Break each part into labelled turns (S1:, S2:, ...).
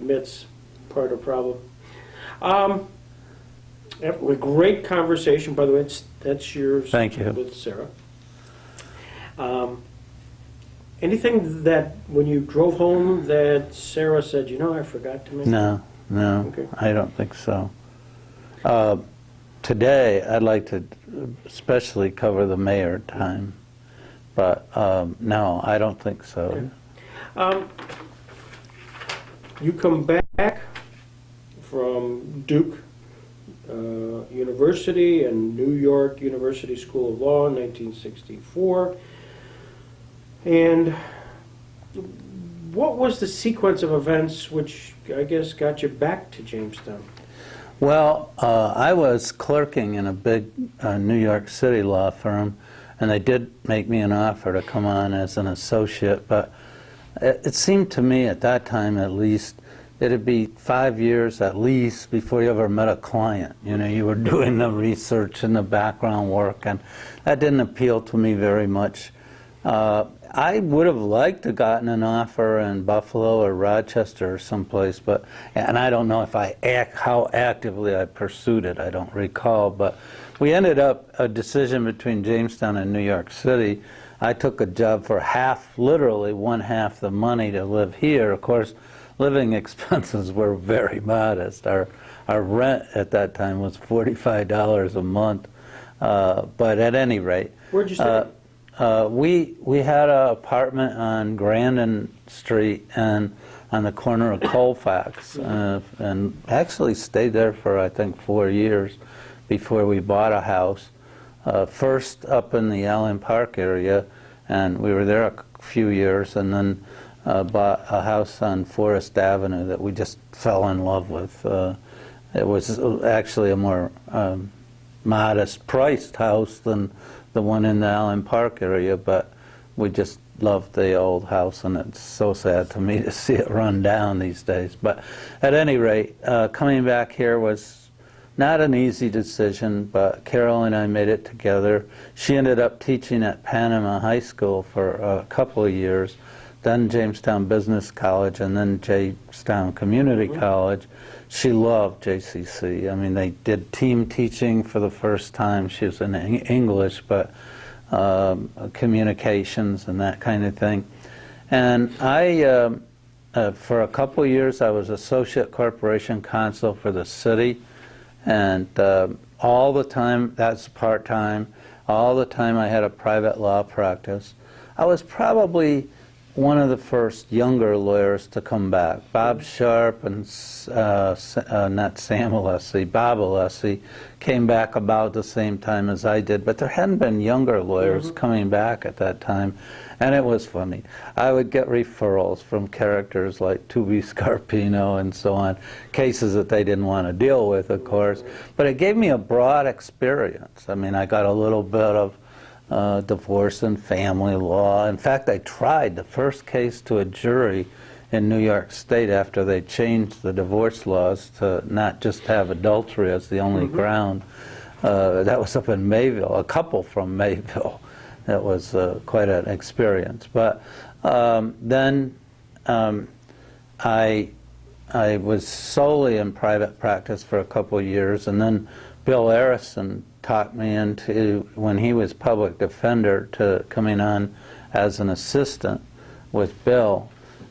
S1: admits part of the problem. A great conversation, by the way. That's yours.
S2: Thank you.
S1: With Sarah. Anything that when you drove home that Sarah said, you know, I forgot to mention?
S2: No,
S1: Okay.
S2: I don't think so. Today, I'd like to especially cover the mayor time, but no, I don't think so.
S1: Okay. You come back from Duke University and New York University School of Law in 1964. And what was the sequence of events which I guess got you back to Jamestown?
S2: Well, I was clerking in a big New York City law firm, and they did make me an offer to come on as an associate, but it seemed to me at that time at least it'd be 5 years at least before you ever met a client. You know, you were doing the research and the background work, and that didn't appeal to me very much. I would have liked to gotten an offer in Buffalo or Rochester or someplace, and I don't know if how actively I pursued it. I don't recall, but we ended up a decision between Jamestown and New York City. I took a job for literally one half the money to live here. Of course, living expenses were very modest. Our rent at that time was $45 a month, but at any rate.
S1: Where'd you stay?
S2: We had an apartment on Grandin Street and on the corner of Colfax, and actually stayed there for I think 4 years before we bought a house. First up in the Allen Park area, and we were there a few years, and then bought a house on Forest Avenue that we just fell in love with. It was actually a more modest priced house than the one in the Allen Park area, but we just loved the old house, and it's so sad to me to see it run down these days. But at any rate, coming back here was not an easy decision, but Carol and I made it together. She ended up teaching at Panama High School for a couple of years, then Jamestown Business College, and then Jamestown Community College. She loved JCC. I mean, they did team teaching for the first time. She was in English, but communications and that kind of thing. And I, for a couple of years, I was Associate Corporation Counsel for the city. And all the time, that's part-time, all the time I had a private law practice. I was probably one of the first younger lawyers to come back. Bob Sharp and not Sam Alessi, Bob Alessi came back about the same time as I did, but there hadn't been younger lawyers coming back at that time, and it was funny. I would get referrals from characters like Tubi Scarpino and so on, cases that they didn't want to deal with, of course, but it gave me a broad experience. I mean, I got a little bit of divorce and family law. In fact, I tried the first case to a jury in New York State after they changed the divorce laws to not just have adultery as the only ground. That was up in Mayville, a couple from Mayville. That was quite an experience. But then I was solely in private practice for a couple of years, and then Bill Arison talked me into, when he was public defender, to coming on as an assistant with Bill,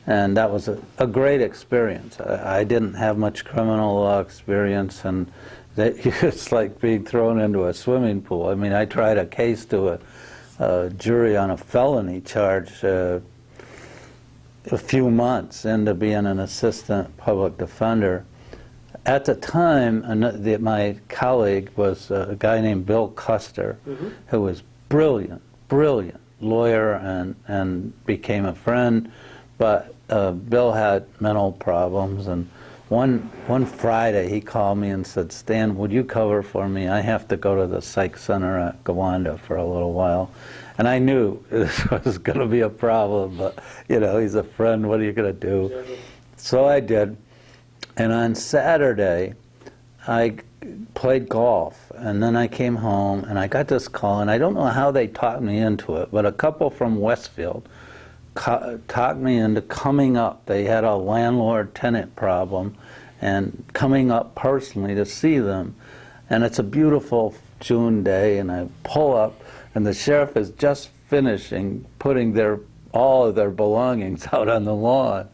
S2: and that was a great experience. I didn't have much criminal law experience, and it's like being thrown into a swimming pool. I mean, I tried a case to a jury on a felony charge a few months into being an assistant public defender. At the time, my colleague was a guy named Bill Custer, who was brilliant lawyer and became a friend, but Bill had mental problems, and one Friday he called me and said, "Stan, would you cover for me? I have to go to the psych center at Gowanda for a little while." And I knew this was going to be a problem, but you know, he's a friend, what are you going to do? Exactly. So I did. And on Saturday, I played golf, and then I came home, and I got this call, and I don't know how they talked me into it, but a couple from Westfield talked me into coming up. They had a landlord-tenant problem, and coming up personally to see them. And it's a beautiful June day, and I pull up, and the sheriff is just finishing putting all of their belongings out on the lawn.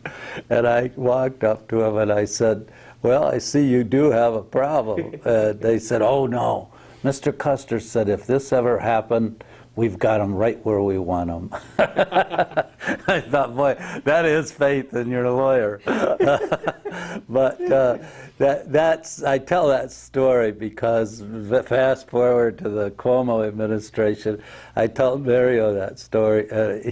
S2: And I walked up to him and I said, "Well, I see you do have a problem." They said, "Oh no, Mr. Custer said if this ever happened, we've got them right where we want them." I thought, boy, that is faith in your lawyer. But I tell that story because fast forward to the Cuomo administration, I told Mario that story, and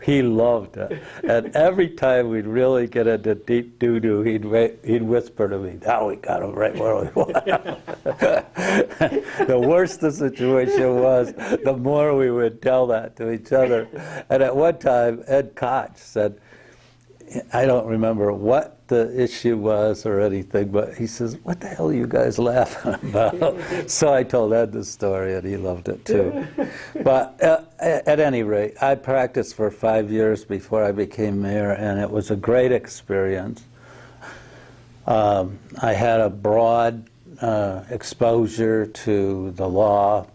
S2: he loved it. And every time we'd really get into deep doo-doo, he'd whisper to me, "Now we got him right where we want him." The worse the situation was, the more we would tell that to each other. And at one time, Ed Koch said, I don't remember what the issue was or anything, but he says, "What the hell are you guys laughing about?" So I told Ed the story, and he loved it too. But at any rate, I practiced for 5 years before I became mayor, and it was a great experience. I had a broad exposure to the law.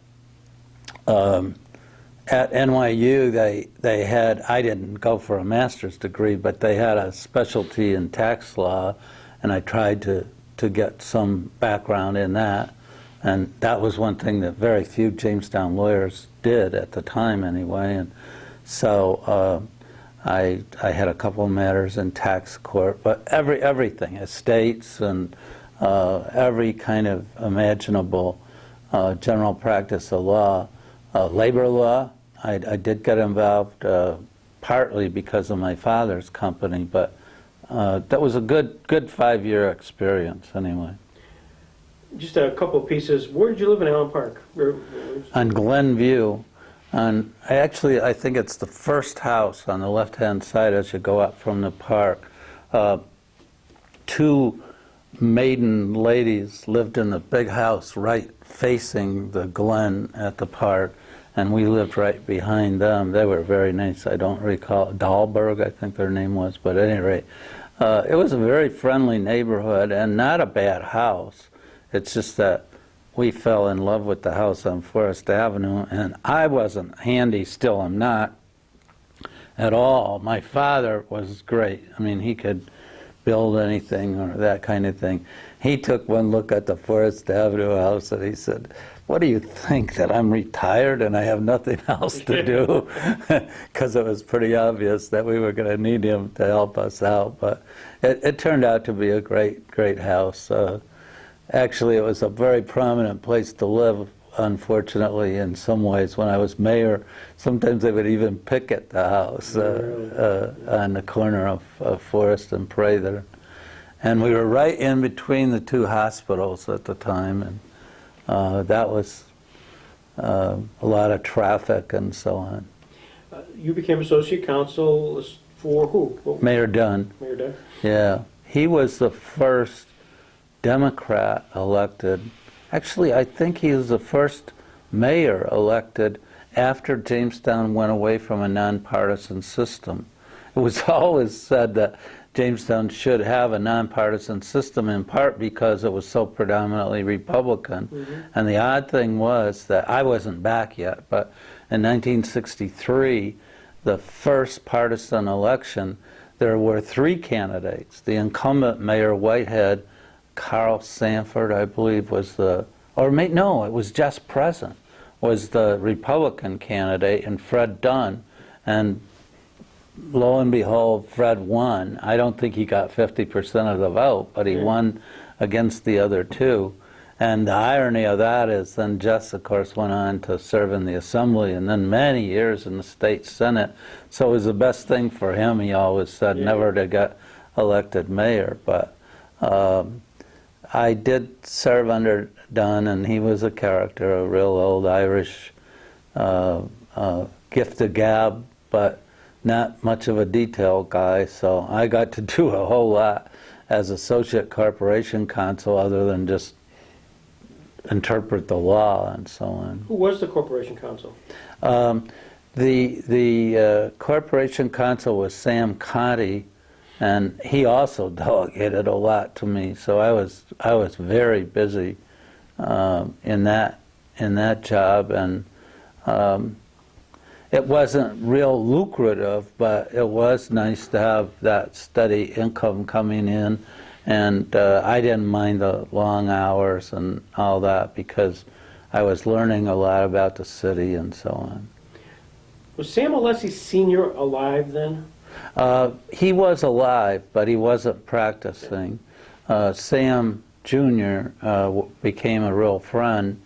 S2: At NYU, they had, I didn't go for a master's degree, but they had a specialty in tax law, and I tried to get some background in that. And that was one thing that very few Jamestown lawyers did at the time anyway. And so I had a couple of matters in tax court, but everything, estates and every kind of imaginable general practice of law. Labor law, I did get involved partly because of my father's company, but that was a good 5-year experience anyway.
S1: Just a couple pieces. Where did you live in Allen Park?
S2: On Glenview, I think it's the first house on the left-hand side as you go up from the park. 2 maiden ladies lived in the big house right facing the Glen at the park, and we lived right behind them. They were very nice. I don't recall, Dahlberg, I think their name was, but at any rate, it was a very friendly neighborhood and not a bad house. It's just that we fell in love with the house on Forest Avenue, and I wasn't handy, still I'm not, at all. My father was great. I mean, he could build anything or that kind of thing. He took one look at the Forest Avenue house and he said, "What do you think, that I'm retired and I have nothing else to do?" Because it was pretty obvious that we were going to need him to help us out. But it turned out to be a great house. Actually, it was a very prominent place to live, unfortunately, in some ways. When I was mayor, sometimes they would even picket the house on the corner of Forest and Prather. And we were right in between the 2 hospitals at the time, and that was a lot of traffic and so on.
S1: You became associate counsel for who?
S2: Mayor Dunn.
S1: Mayor Dunn?
S2: Yeah. He was the first Democrat elected. Actually, I think he was the first mayor elected after Jamestown went away from a nonpartisan system. It was always said that Jamestown should have a nonpartisan system, in part because it was so predominantly Republican. Mm-hmm. And the odd thing was that I wasn't back yet, but in 1963, the first partisan election, there were 3 candidates. The incumbent Mayor Whitehead, Carl Sanford, I believe, was it was Jess Present, was the Republican candidate, and Fred Dunn. And lo and behold, Fred won. I don't think he got 50% of the vote, but he won against the other 2. And the irony of that is then Jess, of course, went on to serve in the Assembly and then many years in the state Senate. So it was the best thing for him, he always said, never to get elected mayor. But I did serve under Dunn, and he was a character, a real old Irish gift of gab, but not much of a detail guy, so I got to do a whole lot as associate corporation counsel other than just interpret the law and so on.
S1: Who was the corporation counsel?
S2: The corporation counsel was Sam Conti, and he also delegated a lot to me. So I was very busy in that job, and it wasn't real lucrative, but it was nice to have that steady income coming in, and I didn't mind the long hours and all that because I was learning a lot about the city and so on.
S1: Was Sam Alessi Sr. alive then?
S2: He was alive, but he wasn't practicing. Sam Jr. Became a real friend,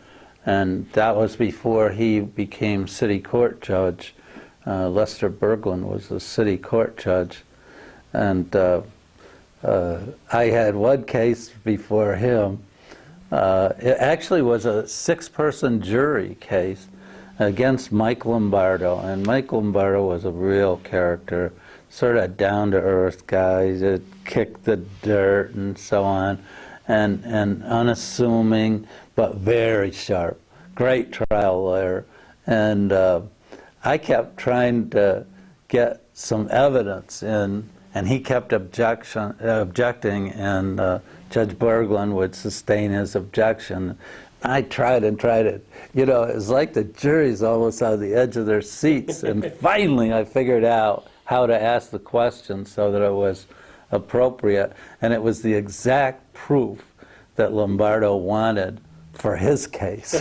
S2: and that was before he became city court judge. Lester Berglund was the city court judge, and I had one case before him. It actually was a 6-person jury case against Mike Lombardo, and Mike Lombardo was a real character, sort of down-to-earth guy that kicked the dirt and so on, and unassuming but very sharp, great trial lawyer. And I kept trying to get some evidence in, and he kept objecting, and Judge Berglund would sustain his objection. I tried and tried it. You know, it was like the jury's almost on the edge of their seats, and finally I figured out how to ask the question so that it was appropriate, and it was the exact proof that Lombardo wanted for his case.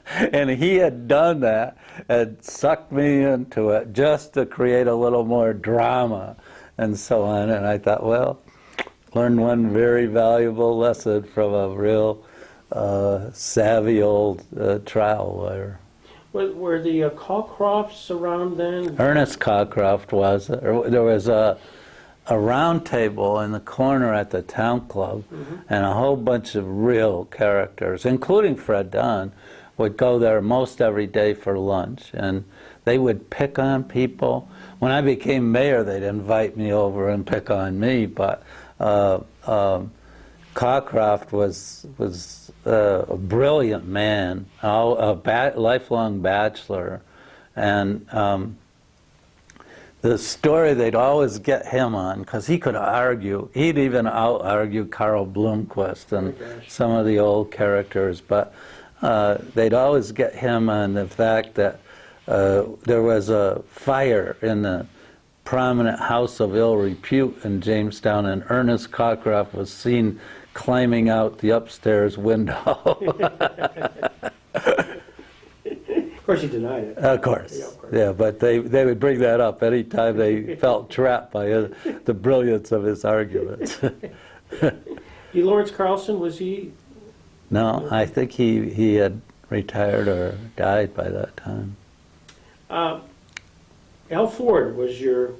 S2: And he had done that and sucked me into it just to create a little more drama and so on. And I thought, well, learned one very valuable lesson from a real savvy old trial lawyer.
S1: Were the Calcrofts around then?
S2: Ernest Calcroft was. There was a round table in the corner at the town club, and a whole bunch of real characters, including Fred Dunn, would go there most every day for lunch, and they would pick on people. When I became mayor, they'd invite me over and pick on me, but Calcroft was a brilliant man, a lifelong bachelor, and the story they'd always get him on, because he could argue, he'd even out-argue Carl Blomquist and some of the old characters, but they'd always get him on the fact that there was a fire in the prominent house of ill repute in Jamestown, and Ernest Calcroft was seen climbing out the upstairs window.
S1: Of course, he denied it.
S2: Of course, yeah, but they would bring that up anytime they felt trapped by the brilliance of his arguments.
S1: Lawrence Carlson, was he?
S2: No, I think he had retired or died by that time.
S1: Al Ford was your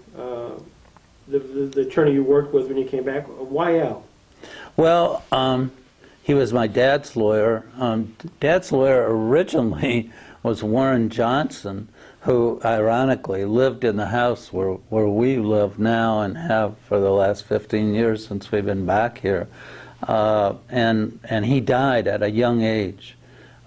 S1: the attorney you worked with when you came back. Why Al?
S2: Well, he was my dad's lawyer. Dad's lawyer originally was Warren Johnson, who ironically lived in the house where we live now and have for the last 15 years since we've been back here. And he died at a young age.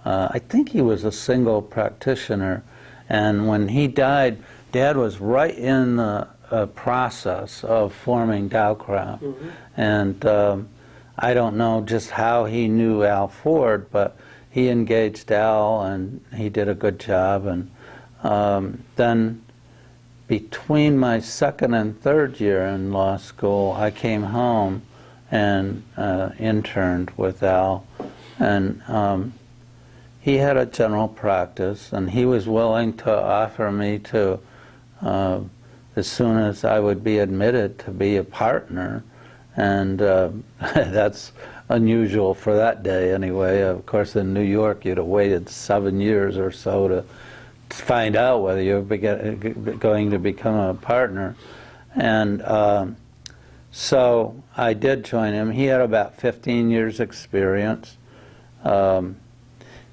S2: I think he was a single practitioner, and when he died, Dad was right in the process of forming Dowcraft. And I don't know just how he knew Al Ford, but he engaged Al, and he did a good job. And then between my second and third year in law school, I came home and interned with Al. And he had a general practice, and he was willing to offer me to, as soon as I would be admitted, to be a partner. And that's unusual for that day anyway. Of course, in New York, you'd have waited 7 years or so to find out whether you were going to become a partner. And so I did join him. He had about 15 years experience.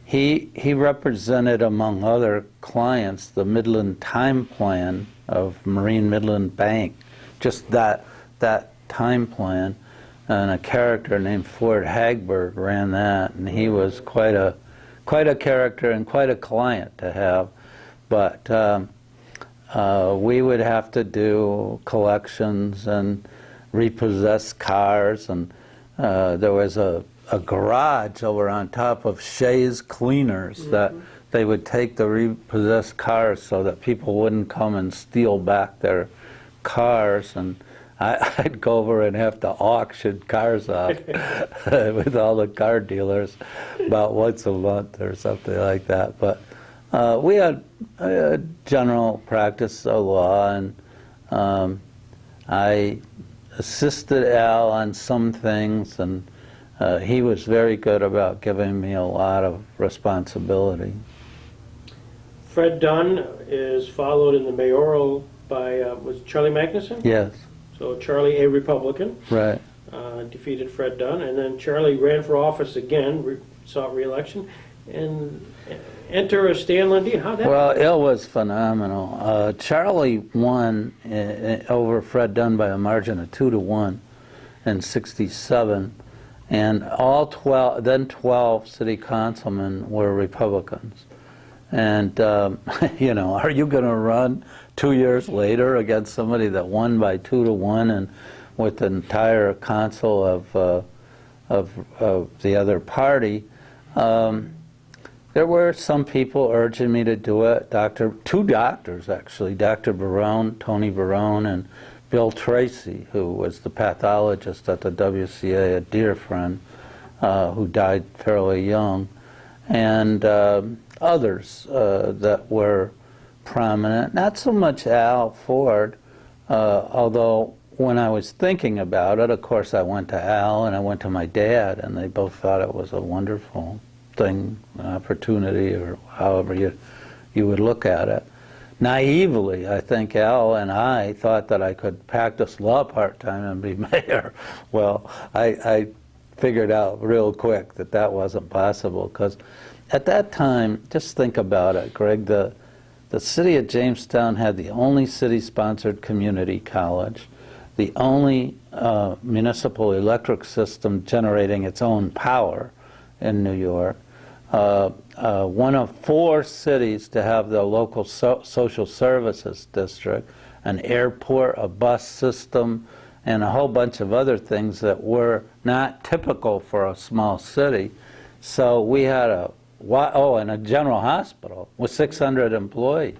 S2: He represented, among other clients, the Midland Time Plan of Marine Midland Bank, just that time plan, and a character named Ford Hagberg ran that, and he was quite a character and quite a client to have. but we would have to do collections and repossess cars, and there was a garage over on top of Shea's Cleaners that they would take the repossessed cars so that people wouldn't come and steal back their cars, and I'd go over and have to auction cars off with all the car dealers about once a month or something like that. But we had a general practice of law, and I assisted Al on some things, and he was very good about giving me a lot of responsibility.
S1: Fred Dunn is followed in the mayoral by, was Charlie Magnuson?
S2: Yes,
S1: So Charlie, a Republican,
S2: right.
S1: defeated Fred Dunn, and then Charlie ran for office again, sought re-election, and enter Stan Lundine. How'd that
S2: Well, it was phenomenal. Charlie won over Fred Dunn by a margin of 2-1 in '67, and all 12 city councilmen were Republicans. And you know, are you going to run 2 years later against somebody that won by 2-1 and with the entire council of the other party? There were some people urging me to do it. Two doctors actually, Dr. Barone, Tony Barone, and Bill Tracy, who was the pathologist at the WCA, a dear friend, who died fairly young, and others that were prominent. Not so much Al Ford, although when I was thinking about it, of course I went to Al and I went to my dad, and they both thought it was a wonderful thing, an opportunity, or however you would look at it. Naively, I think Al and I thought that I could practice law part-time and be mayor. Well, I figured out real quick that that wasn't possible, because at that time, just think about it, Greg, the city of Jamestown had the only city-sponsored community college, the only municipal electric system generating its own power in New York, one of 4 cities to have the local social services district, an airport, a bus system, and a whole bunch of other things that were not typical for a small city. So we had and a general hospital with 600 employees.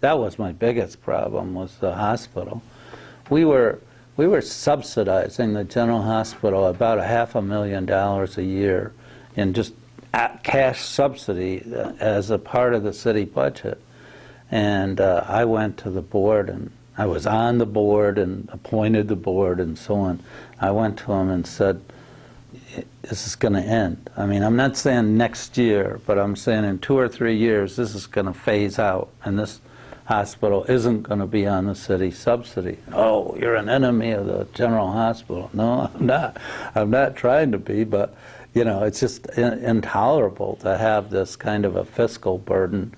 S2: That was my biggest problem, was the hospital. We were subsidizing the general hospital about $500,000 a year in just cash subsidy as a part of the city budget. And I went to the board, and I was on the board and appointed the board and so on. I went to them and said, this is going to end. I mean, I'm not saying next year, but I'm saying in 2 or 3 years this is going to phase out, and this hospital isn't going to be on the city subsidy. Oh, you're an enemy of the general hospital. No, I'm not. I'm not trying to be, but you know, it's just intolerable to have this kind of a fiscal burden.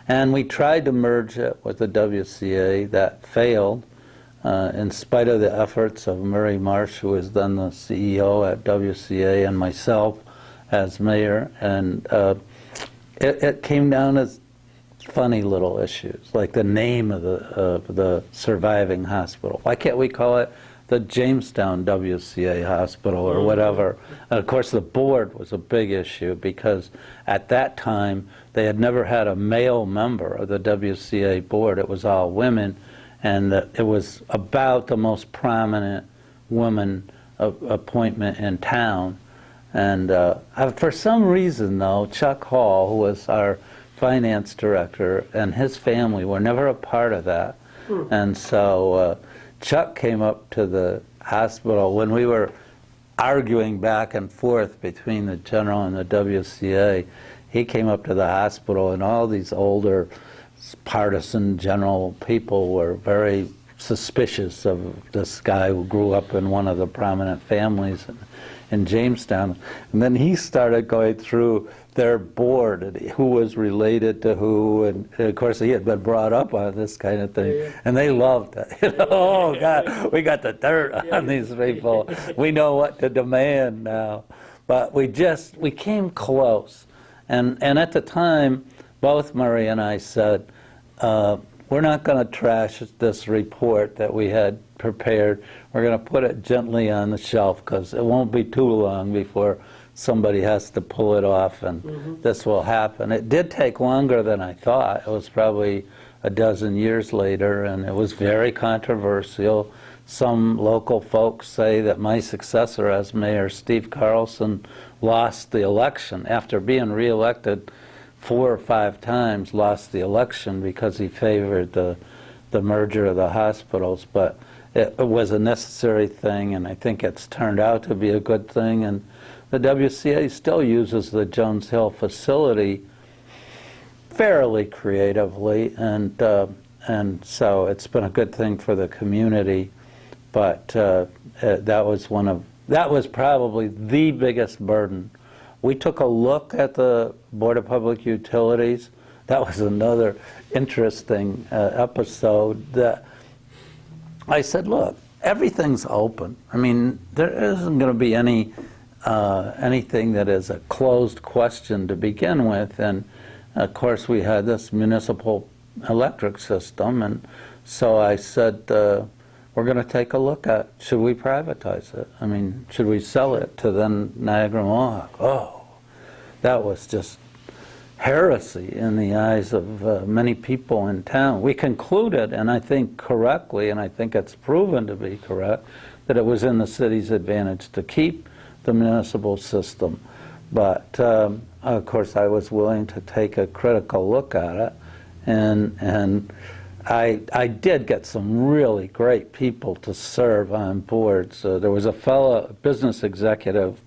S2: And we tried to merge it with the WCA. That failed, in spite of the efforts of Murray Marsh, who was then the CEO at WCA, and myself as mayor. And it came down as funny little issues, like the name of the surviving hospital. Why can't we call it the Jamestown WCA Hospital or whatever? And of course the board was a big issue, because at that time they had never had a male member of the WCA board. It was all women, and it was about the most prominent woman appointment in town. And for some reason though, Chuck Hall, who was our finance director, and his family were never a part of that. And so Chuck came up to the hospital when we were arguing back and forth between the general and the WCA. He came up to the hospital, and all these older partisan general people were very suspicious of this guy who grew up in one of the prominent families in Jamestown. And then he started going through their board, and who was related to who, and of course he had been brought up on this kind of thing, and they loved it. You know, oh God, we got the dirt on these people. We know what to demand now. But we came close, and at the time, both Murray and I said, we're not going to trash this report that we had prepared. We're going to put it gently on the shelf because it won't be too long before somebody has to pull it off and this will happen. It did take longer than I thought. It was probably a dozen years later, and it was very controversial. Some local folks say that my successor as mayor, Steve Carlson, lost the election after being reelected 4 or 5 times, lost the election because he favored the merger of the hospitals. But it was a necessary thing, and I think it's turned out to be a good thing. And the WCA still uses the Jones Hill facility fairly creatively, and so it's been a good thing for the community. But that was probably the biggest burden. We took a look at the Board of Public Utilities. That was another interesting episode. That I said, look, everything's open. I mean, there isn't going to be anything that is a closed question to begin with. And of course, we had this municipal electric system, and so I said, we're going to take a look at, should we privatize it? I mean, should we sell it to then Niagara Mohawk? Oh, that was just heresy in the eyes of many people in town. We concluded, and I think correctly, and I think it's proven to be correct, that it was in the city's advantage to keep the municipal system. But of course, I was willing to take a critical look at it, and I did get some really great people to serve on boards. There was a fellow business executive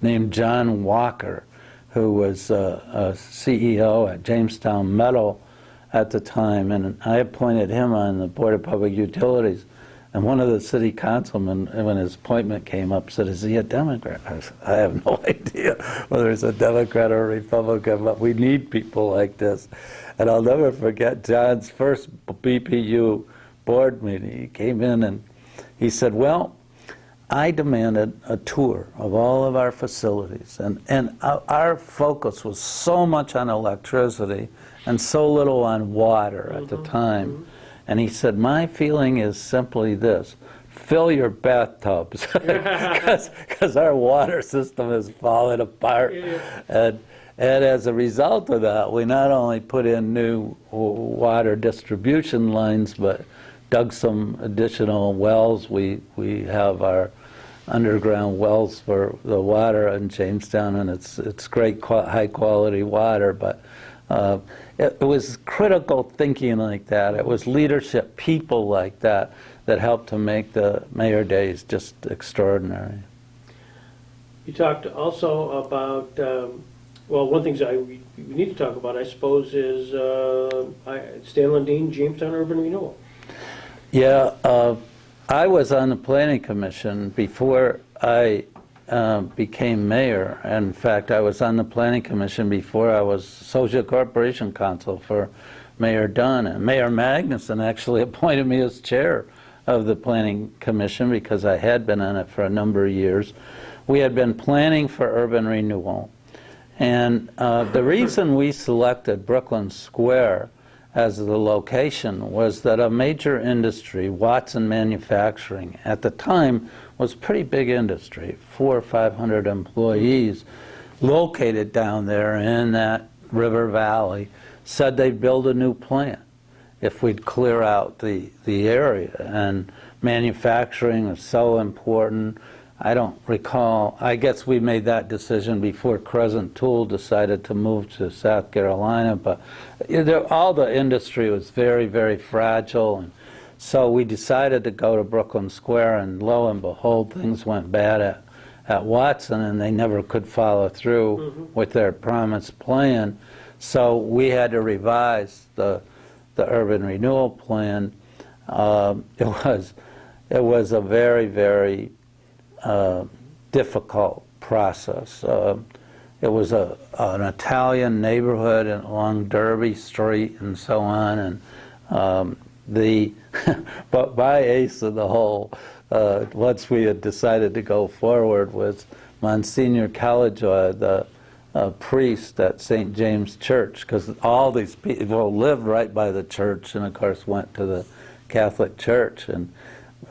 S2: named John Walker, who was a CEO at Jamestown Metal at the time, and I appointed him on the Board of Public Utilities. And one of the city councilmen, when his appointment came up, said, "Is he a Democrat?" I said, "I have no idea whether he's a Democrat or a Republican, but we need people like this." And I'll never forget John's first BPU board meeting. He came in and he said, "Well, I demanded a tour of all of our facilities, and our focus was so much on electricity and so little on water at the time." And he said, "My feeling is simply this: fill your bathtubs, because our water system is falling apart." And as a result of that, we not only put in new water distribution lines, but dug some additional wells. We have our underground wells for the water in Jamestown, and it's great high quality water. But it was critical thinking like that. It was leadership, people like that helped to make the mayor days just extraordinary.
S1: You talked also about, well, one thing we need to talk about, I suppose, is Stan Lundine, Jamestown Urban Renewal.
S2: Yeah, I was on the planning commission before I became mayor. In fact, I was on the planning commission before I was associate corporation counsel for Mayor Dunn. And Mayor Magnuson actually appointed me as chair of the planning commission because I had been on it for a number of years. We had been planning for urban renewal. And the reason we selected Brooklyn Square as the location was that a major industry, Watson Manufacturing, at the time was a pretty big industry, 400 or 500 employees located down there in that river valley, said they'd build a new plant if we'd clear out the area. And manufacturing was so important. I don't recall, I guess we made that decision before Crescent Tool decided to move to South Carolina, but all the industry was very, very fragile, and so we decided to go to Brooklyn Square, and lo and behold, things went bad at Watson, and they never could follow through with their promised plan. So we had to revise the urban renewal plan. It was a very, very difficult process. It was an Italian neighborhood along Derby Street and so on, and but my ace in the hole, once we had decided to go forward, was Monsignor Calijoy, priest at St. James Church, because all these people lived right by the church and of course went to the Catholic Church. And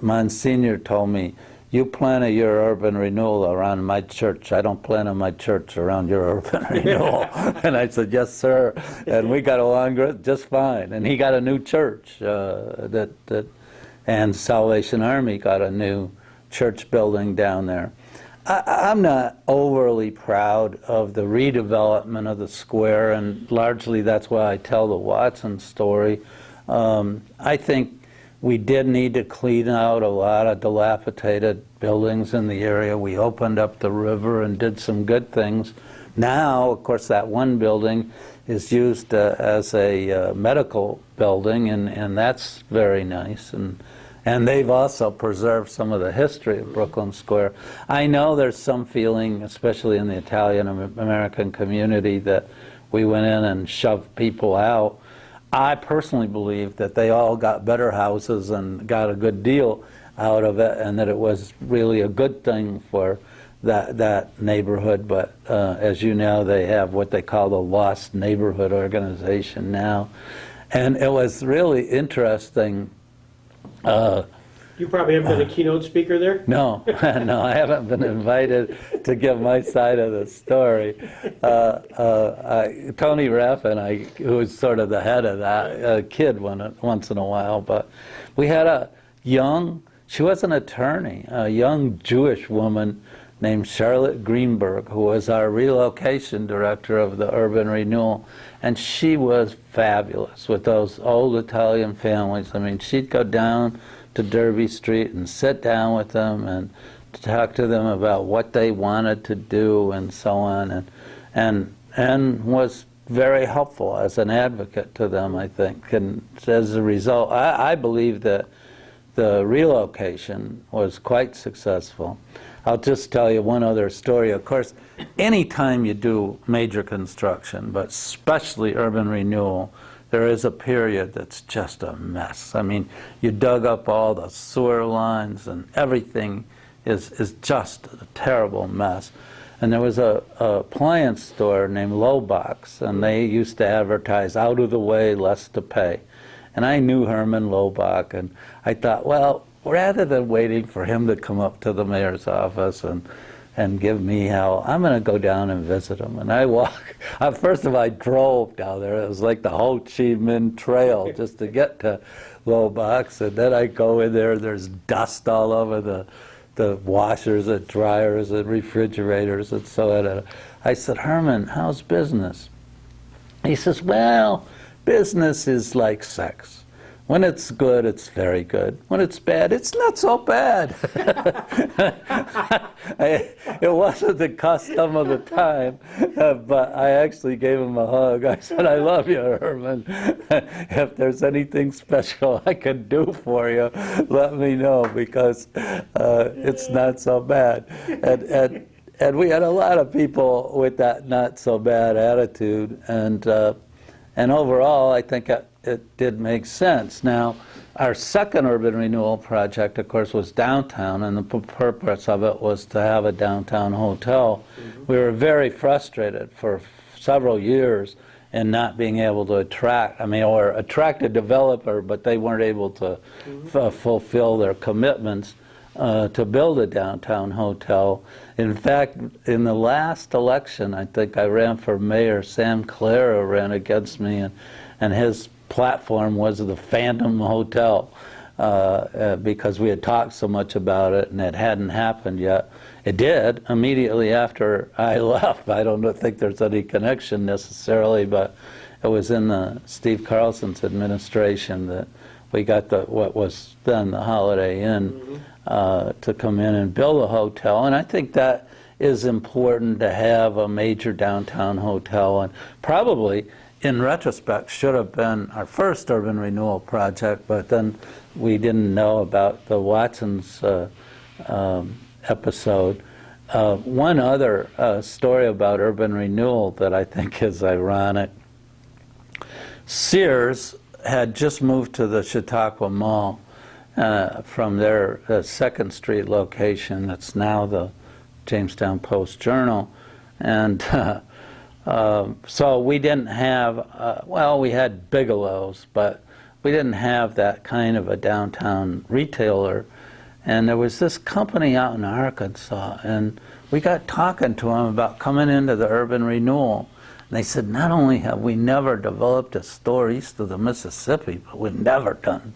S2: Monsignor told me, "You plan your urban renewal around my church. I don't plan my church around your urban renewal." And I said, "Yes, sir." And we got along just fine. And he got a new church, and Salvation Army got a new church building down there. I'm not overly proud of the redevelopment of the square, and largely that's why I tell the Watson story. I think we did need to clean out a lot of dilapidated buildings in the area. We opened up the river and did some good things. Now, of course, that one building is used as a medical building, and that's very nice. And they've also preserved some of the history of Brooklyn Square. I know there's some feeling, especially in the Italian-American community, that we went in and shoved people out. I personally believe that they all got better houses and got a good deal out of it, and that it was really a good thing for that neighborhood. But as you know, they have what they call the Lost Neighborhood Organization now. And it was really interesting.
S1: You probably haven't been a keynote speaker there?
S2: No, no, I haven't been invited to give my side of the story. Tony Raffin, who was sort of the head of that, kid once in a while, but we had a young, she was an attorney, a young Jewish woman named Charlotte Greenberg, who was our relocation director of the urban renewal, and she was fabulous with those old Italian families. I mean, she'd go down to Derby Street and sit down with them and talk to them about what they wanted to do and so on, and was very helpful as an advocate to them, I think. And as a result, I believe that the relocation was quite successful. I'll just tell you one other story. Of course, anytime you do major construction, but especially urban renewal, there is a period that's just a mess. I mean, you dug up all the sewer lines and everything is just a terrible mess. And there was a appliance store named Lowbox, and they used to advertise out of the way, less to pay. And I knew Herman Lobach, and I thought, well, rather than waiting for him to come up to the mayor's office and give me hell, I'm going to go down and visit him. And I first of all, I drove down there. It was like the Ho Chi Minh Trail just to get to Lobach's. And then I go in there, there's dust all over the washers and dryers and refrigerators and so on. I said, "Herman, how's business?" He says, "Well, business is like sex. When it's good, it's very good. When it's bad, it's not so bad." It wasn't the custom of the time, but I actually gave him a hug. I said, "I love you, Herman. If there's anything special I can do for you, let me know, because it's not so bad." And we had a lot of people with that not so bad attitude, and overall, I think it did make sense. Now, our second urban renewal project, of course, was downtown, and the purpose of it was to have a downtown hotel. Mm-hmm. We were very frustrated for several years in not being able to attract a developer, but they weren't able to fulfill their commitments to build a downtown hotel. In fact, in the last election, I think I ran for mayor. Sam Clara ran against me, and his platform was the Phantom Hotel, because we had talked so much about it and it hadn't happened yet. It did immediately after I left. I don't think there's any connection necessarily, but it was in Steve Carlson's administration that we got what was then the Holiday Inn to come in and build a hotel. And I think that is important, to have a major downtown hotel, and probably in retrospect should have been our first urban renewal project, but then we didn't know about the Watson's episode. One other story about urban renewal that I think is ironic. Sears had just moved to the Chautauqua Mall from their 2nd Street location that's now the Jamestown Post-Journal, and So we didn't have, well, we had Bigelow's, but we didn't have that kind of a downtown retailer. And there was this company out in Arkansas, and we got talking to them about coming into the urban renewal. And they said, not only have we never developed a store east of the Mississippi, but we've never done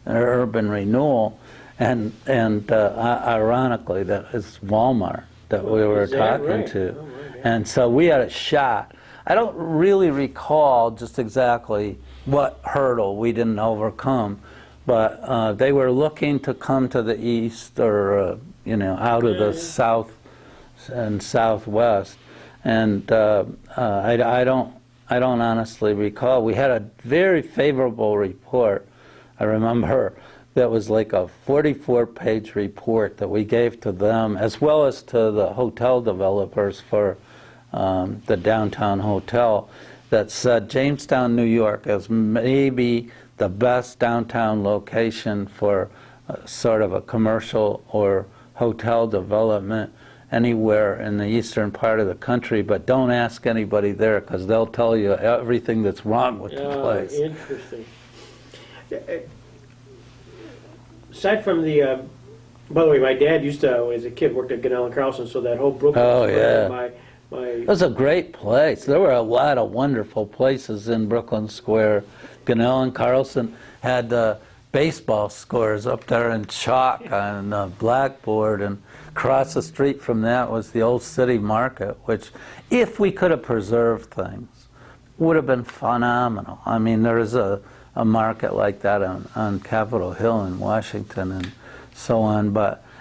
S2: an urban renewal. And ironically, that is Walmart that we were
S1: Is that
S2: talking
S1: right?
S2: to.
S1: Oh, right, yeah.
S2: And so we had a shot. I don't really recall just exactly what hurdle we didn't overcome, but they were looking to come to the east or, out of the south and southwest. And I don't honestly recall. We had a very favorable report. I remember that was like a 44-page report that we gave to them, as well as to the hotel developers for the downtown hotel, that said Jamestown, New York is maybe the best downtown location for sort of a commercial or hotel development anywhere in the eastern part of the country, but don't ask anybody there because they'll tell you everything that's wrong with the place.
S1: Interesting. Aside from the, by the way, my dad used to, as a kid, worked at Gunnell and Carlson, so that whole Brooklyn
S2: Oh,
S1: Square,
S2: yeah.
S1: my
S2: It was a great place. There were a lot of wonderful places in Brooklyn Square. Gunnell and Carlson had baseball scores up there in chalk on the blackboard, and across the street from that was the old city market, which, if we could have preserved things, would have been phenomenal. I mean, there is a market like that on Capitol Hill in Washington and so on.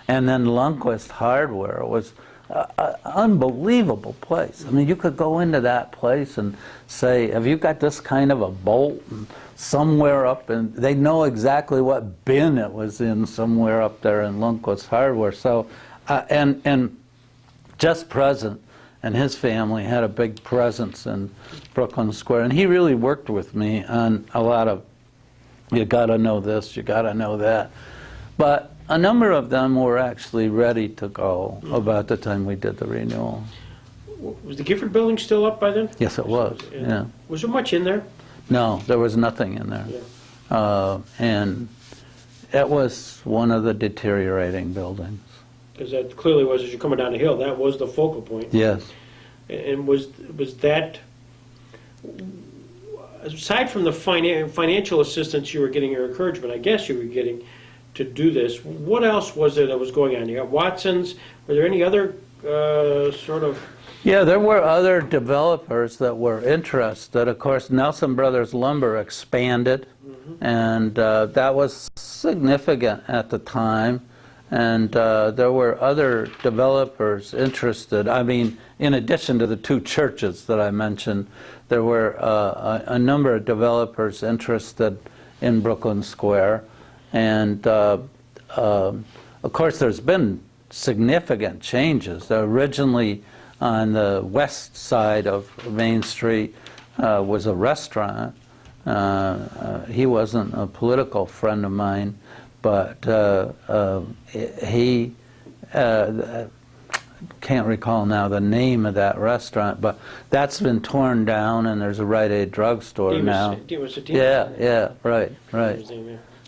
S2: And then Lundquist Hardware was an unbelievable place. I mean, you could go into that place and say, have you got this kind of a bolt? And somewhere up, and they know exactly what bin it was in somewhere up there in Lundquist Hardware. So, and Just Present and his family had a big presence in Brooklyn Square, and he really worked with me on a lot of, you gotta know this, you gotta know that. But a number of them were actually ready to go about the time we did the renewal.
S1: Was the Gifford Building still up by then?
S2: Yes, it was, yeah.
S1: Was there much in there?
S2: No, there was nothing in there.
S1: Yeah.
S2: And it was one of the deteriorating buildings.
S1: Because that clearly was, as you're coming down the hill, that was the focal point.
S2: Yes.
S1: And was that, aside from the financial assistance you were getting, or encouragement, I guess you were getting to do this, what else was there that was going on? You got Watson's, were there any other sort of...
S2: Yeah, there were other developers that were interested. Of course, Nelson Brothers Lumber expanded, and that was significant at the time. And there were other developers interested. I mean, in addition to the two churches that I mentioned, there were a number of developers interested in Brooklyn Square. And of course, there's been significant changes. Originally, on the west side of Main Street was a restaurant. He wasn't a political friend of mine, but he can't recall now the name of that restaurant, but that's been torn down, and there's a Rite Aid drugstore now. Yeah, right.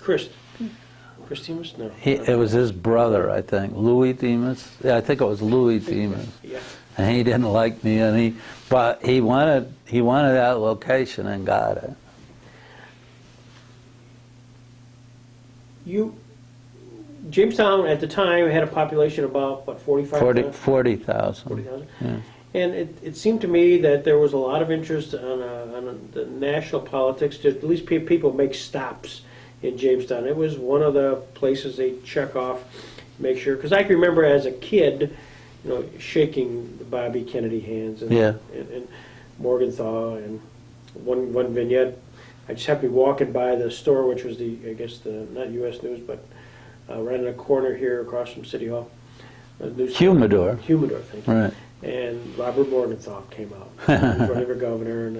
S1: Chris Demas? No.
S2: It was his brother, I think, Louis Demas. Yeah, I think it was Louis Demas.
S1: Yeah.
S2: And he didn't like me, but he wanted that location and got it.
S1: Jamestown at the time had a population of about, what, 45,000?
S2: 40,000.
S1: 40,000?
S2: Yeah.
S1: And it seemed to me that there was a lot of interest on the national politics to at least people make stops in Jamestown. It was one of the places they check off, make sure, because I can remember as a kid, shaking the Bobby Kennedy hands and Morgenthau, and one vignette. I just happened to be walking by the store, which was not U.S. News, but right in the corner here across from City Hall.
S2: Humidor,
S1: thank you.
S2: right.
S1: And Robert Morgenthau came out. He was running for governor, and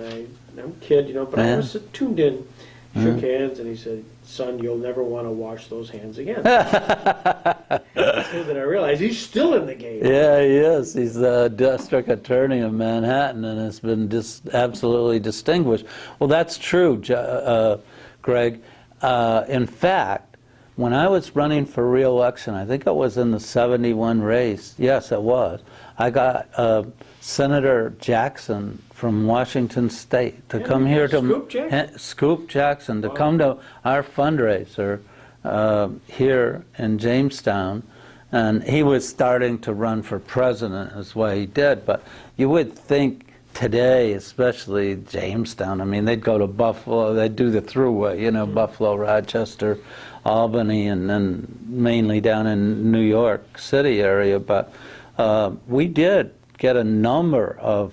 S1: I'm a kid, but I was tuned in, shook hands, and he said, "Son, you'll never want to wash those hands again." Than I realized. He's still in the game.
S2: Yeah, he is. He's the district attorney of Manhattan and has been just absolutely distinguished. Well, that's true, Greg. In fact, when I was running for re-election, I think it was in the 71 race. Yes, it was. I got Senator Jackson from Washington State to come here to
S1: Scoop Jackson
S2: to come to our fundraiser here in Jamestown. And he was starting to run for president, is what he did. But you would think today, especially Jamestown, I mean, they'd go to Buffalo, they'd do the thruway, you know, Buffalo, Rochester, Albany, and then mainly down in New York City area. But we did get a number of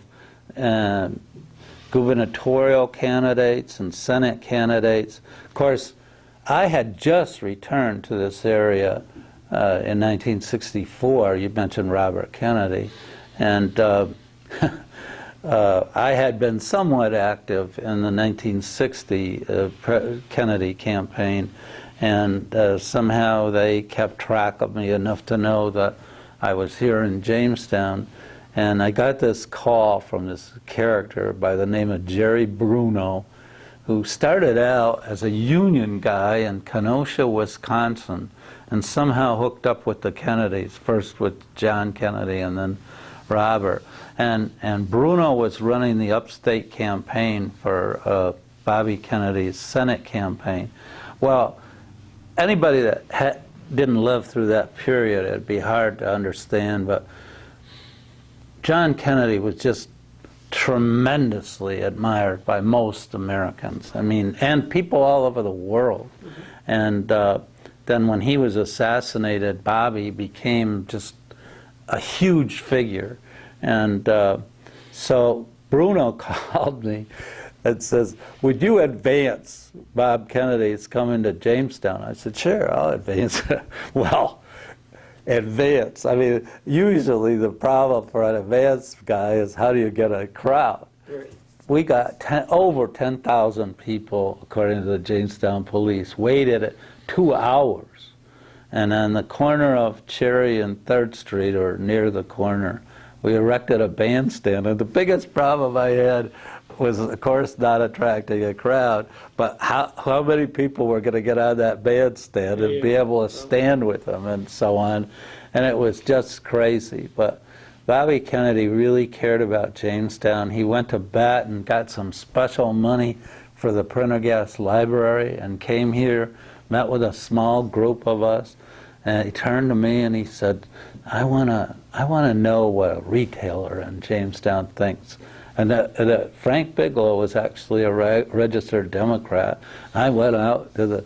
S2: gubernatorial candidates and Senate candidates. Of course, I had just returned to this area in 1964, you mentioned Robert Kennedy, and I had been somewhat active in the 1960 Kennedy campaign, and somehow they kept track of me enough to know that I was here in Jamestown, and I got this call from this character by the name of Jerry Bruno, who started out as a union guy in Kenosha, Wisconsin, and somehow hooked up with the Kennedys, first with John Kennedy and then Robert. And Bruno was running the upstate campaign for Bobby Kennedy's Senate campaign. Well, anybody that didn't live through that period, it'd be hard to understand, but John Kennedy was just tremendously admired by most Americans. I mean, and people all over the world. And then when he was assassinated, Bobby became just a huge figure. And so Bruno called me and says, would you advance Bob Kennedy's coming to Jamestown? I said, sure, I'll advance. Well, advance. I mean, usually the problem for an advanced guy is how do you get a crowd? Right. We got over 10,000 people, according to the Jamestown police, waited 2 hours. And on the corner of Cherry and 3rd Street, or near the corner, we erected a bandstand. And the biggest problem I had was, of course, not attracting a crowd, but how many people were going to get on that bandstand and be able to stand with them and so on. And it was just crazy. But Bobby Kennedy really cared about Jamestown. He went to bat and got some special money for the Prendergast Library and came here, met with a small group of us, and he turned to me and he said, I want to know what a retailer in Jamestown thinks. And Frank Bigelow was actually a registered Democrat. I went out to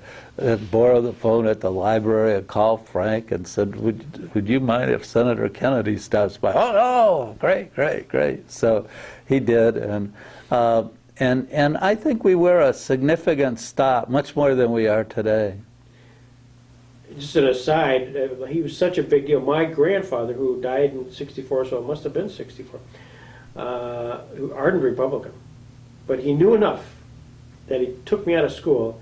S2: borrowed the phone at the library and called Frank and said, would you mind if Senator Kennedy stops by? Oh, no, great, great, great. So he did, and I think we were a significant stop, much more than we are today.
S1: Just an aside, he was such a big deal. My grandfather, who died in '64, so it must have been '64, ardent Republican, but he knew enough that he took me out of school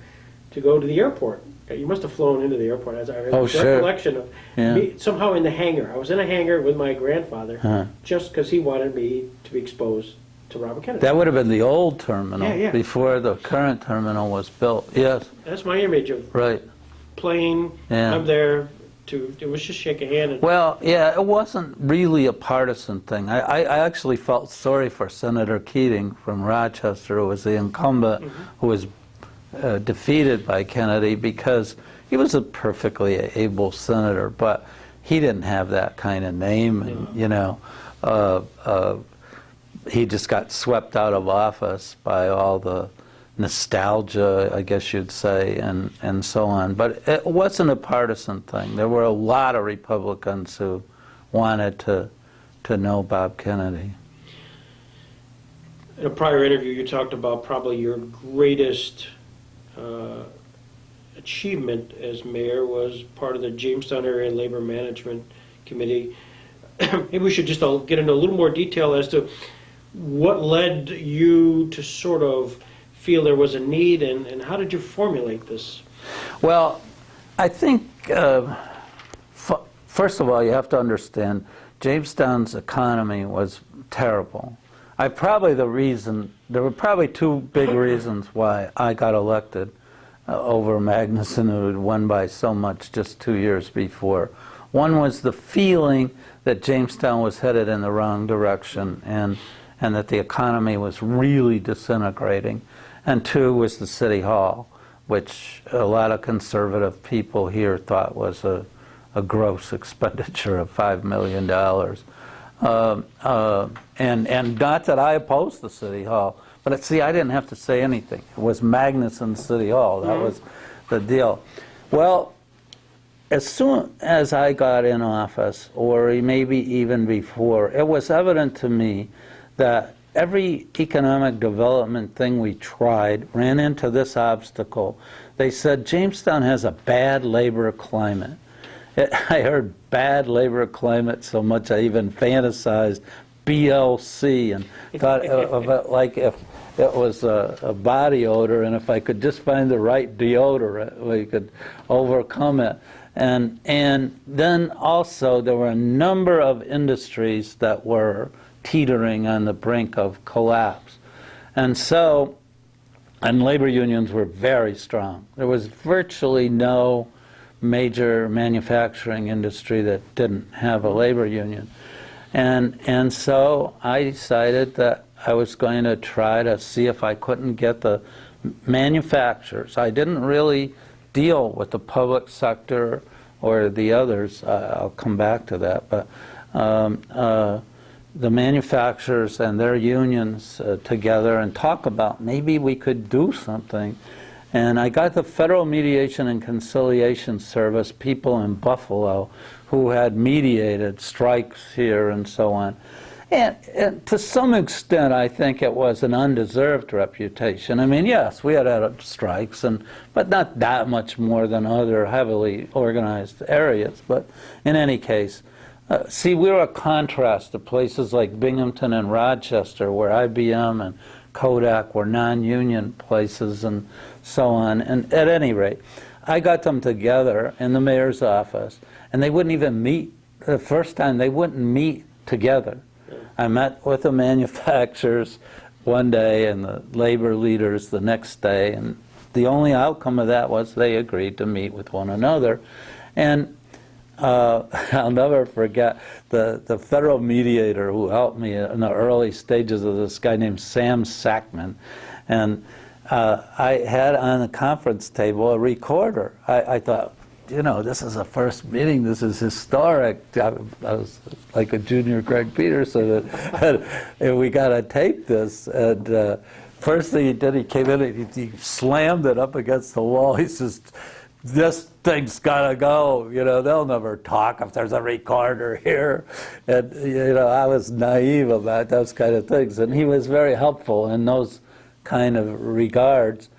S1: to go to the airport. You must have flown into the airport. As I have a recollection of me somehow in the hangar. I was in a hangar with my grandfather just because he wanted me to be exposed to Robert Kennedy.
S2: That would have been the old terminal before the current terminal was built. Yes.
S1: That's my image of plane. I'm there. It was just shake a hand. And
S2: well, yeah, it wasn't really a partisan thing. I actually felt sorry for Senator Keating from Rochester, who was the incumbent, who was defeated by Kennedy, because he was a perfectly able senator, but he didn't have that kind of name, and you know, he just got swept out of office by all the nostalgia, I guess you'd say, and so on. But it wasn't a partisan thing. There were a lot of Republicans who wanted to know Bob Kennedy.
S1: In a prior interview, you talked about probably your greatest achievement as mayor was part of the Jamestown Area Labor Management Committee. Maybe we should just get into a little more detail as to what led you to sort of feel there was a need, and how did you formulate this?
S2: Well, I think first of all, you have to understand, Jamestown's economy was terrible. There were probably two big reasons why I got elected over Magnuson, who had won by so much just 2 years before. One was the feeling that Jamestown was headed in the wrong direction and that the economy was really disintegrating. And two was the City Hall, which a lot of conservative people here thought was a gross expenditure of $5 million. And not that I opposed the City Hall, but see, I didn't have to say anything. It was Magnuson City Hall. That was the deal. Well, as soon as I got in office, or maybe even before, it was evident to me that every economic development thing we tried ran into this obstacle. They said Jamestown has a bad labor climate. I heard bad labor climate so much I even fantasized BLC and thought of it like if it was a body odor, and if I could just find the right deodorant, we could overcome it. And then also there were a number of industries that were teetering on the brink of collapse. And labor unions were very strong. There was virtually no major manufacturing industry that didn't have a labor union. And so I decided that I was going to try to see if I couldn't get the manufacturers. I didn't really deal with the public sector or the others. I'll come back to that. But the manufacturers and their unions together and talk about maybe we could do something. And I got the Federal Mediation and Conciliation Service people in Buffalo who had mediated strikes here and so on. And to some extent, I think it was an undeserved reputation. I mean, yes, we had strikes, but not that much more than other heavily organized areas. But in any case, see, we were a contrast to places like Binghamton and Rochester, where IBM and Kodak were non-union places and so on. And at any rate, I got them together in the mayor's office, and they wouldn't even meet. The first time, they wouldn't meet together. I met with the manufacturers one day and the labor leaders the next day, and the only outcome of that was they agreed to meet with one another. And I'll never forget the federal mediator who helped me in the early stages of this, guy named Sam Sackman. And I had on the conference table a recorder. I thought, you know, this is the first meeting, this is historic. I was like a junior Greg Peterson, and we got to tape this. And first thing he did, he came in and he slammed it up against the wall. He says, this thing's got to go. You know, they'll never talk if there's a recorder here. And, you know, I was naive about those kind of things. And he was very helpful in those kind of regards.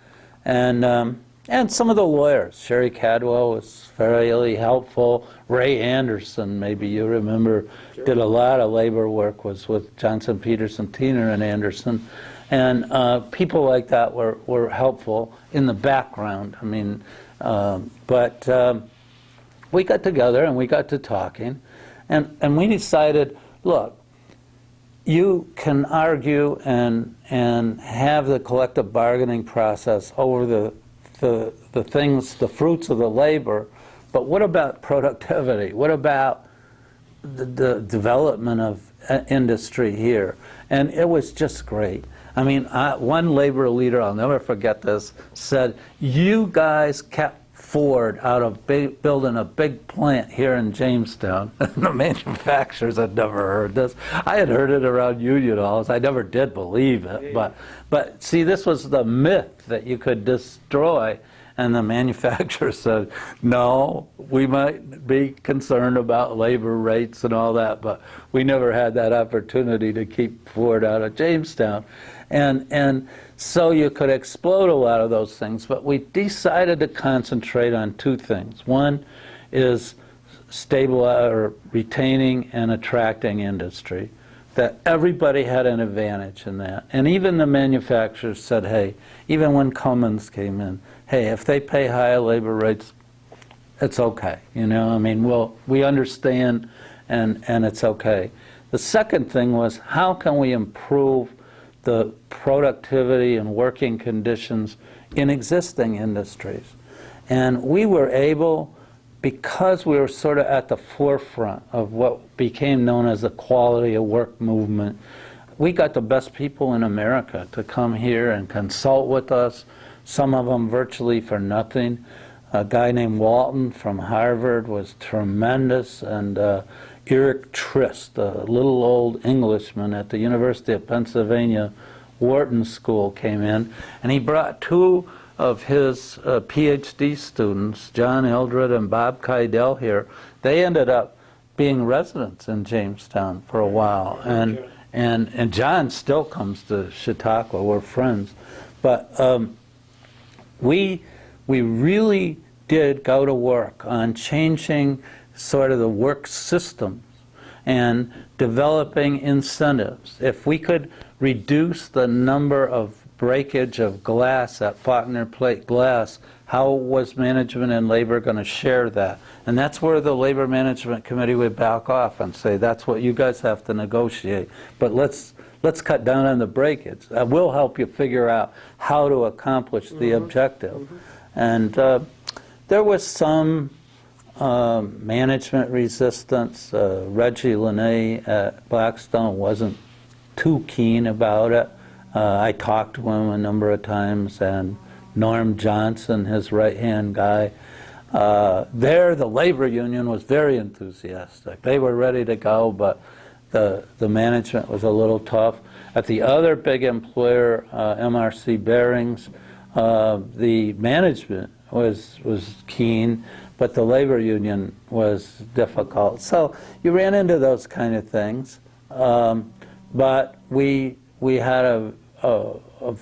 S2: And some of the lawyers, Sherry Cadwell was fairly helpful. Ray Anderson, maybe you remember, sure, did a lot of labor work, was with Johnson, Peterson, Tiener, and Anderson. And people like that were helpful in the background. I mean, but we got together and we got to talking. And we decided, look, you can argue and have the collective bargaining process over the things, the fruits of the labor, but what about productivity? What about the development of industry here? And it was just great. I mean, one labor leader, I'll never forget this, said, you guys kept Ford out of building a big plant here in Jamestown. The manufacturers had never heard this. I had heard it around union halls. I never did believe it. But see, this was the myth that you could destroy. And the manufacturer said, no, we might be concerned about labor rates and all that, but we never had that opportunity to keep Ford out of Jamestown. And so you could explode a lot of those things, but we decided to concentrate on two things. One is retaining and attracting industry, that everybody had an advantage in that. And even the manufacturers said, hey, even when Cummins came in, hey, if they pay higher labor rates, it's okay. You know, I mean, we understand, and it's okay. The second thing was, how can we improve the productivity and working conditions in existing industries? And we were able, because we were sort of at the forefront of what became known as the quality of work movement, we got the best people in America to come here and consult with us, some of them virtually for nothing. A guy named Walton from Harvard was tremendous, and Eric Trist, a little old Englishman at the University of Pennsylvania Wharton School, came in, and he brought two of his PhD students, John Eldred and Bob Keidel, here. They ended up being residents in Jamestown for a while, and John still comes to Chautauqua. We're friends, but we really did go to work on changing sort of the work systems and developing incentives. If we could reduce the number of breakage of glass at Faulkner Plate Glass, how was management and labor going to share that? And that's where the Labor Management Committee would back off and say, that's what you guys have to negotiate. But let's cut down on the breakage. We'll help you figure out how to accomplish the objective. And there was some management resistance. Reggie Linnae at Blackstone wasn't too keen about it. I talked to him a number of times, and Norm Johnson, his right-hand guy, the labor union was very enthusiastic. They were ready to go, but the management was a little tough. At the other big employer, MRC Bearings, the management was keen, but the labor union was difficult. So you ran into those kind of things. But we had a